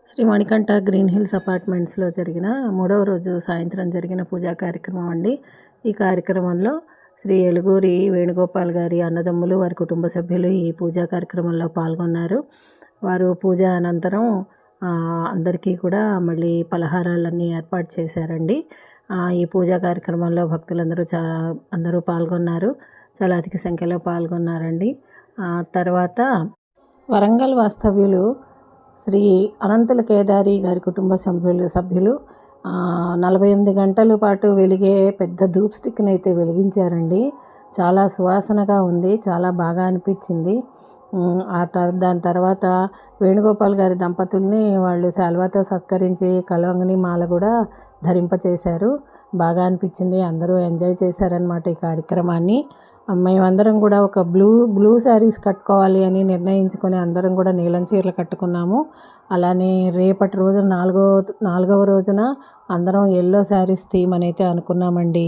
Shri Manikanta green hills అపార్ట్మెంట్స్లో జరిగిన మూడవ రోజు సాయంత్రం జరిగిన పూజా కార్యక్రమం అండి. ఈ కార్యక్రమంలో శ్రీ ఎలుగూరి వేణుగోపాల్ గారి అన్నదమ్ములు, వారి కుటుంబ సభ్యులు ఈ పూజా కార్యక్రమంలో పాల్గొన్నారు. వారు పూజ అనంతరం అందరికీ కూడా మళ్ళీ పలహారాలన్నీ ఏర్పాటు చేశారండి. ఈ పూజా కార్యక్రమంలో భక్తులందరూ అందరూ పాల్గొన్నారు. చాలా అధిక సంఖ్యలో పాల్గొన్నారండి. తర్వాత వరంగల్ వాస్తవ్యులు శ్రీ అనంతుల కేదారి గారి కుటుంబ సభ్యులు 48 గంటల పాటు వెలిగే పెద్ద ధూప్ స్టిక్ని అయితే వెలిగించారండి. చాలా సువాసనగా ఉంది, చాలా బాగా అనిపించింది. దాని తర్వాత వేణుగోపాల్ గారి దంపతుల్ని వాళ్ళు శాల్వాతో సత్కరించి కలవంగని మాల కూడా ధరింపచేశారు. బాగా అనిపించింది. అందరూ ఎంజాయ్ చేశారనమాట ఈ కార్యక్రమాన్ని. మేమందరం కూడా ఒక బ్లూ శారీస్ కట్టుకోవాలి అని నిర్ణయించుకొని అందరం కూడా నీలం చీరలు కట్టుకున్నాము. అలానే రేపటి రోజున నాలుగవ రోజున అందరం ఎల్లో శారీస్ థీమ్ అని అయితే అనుకున్నామండి.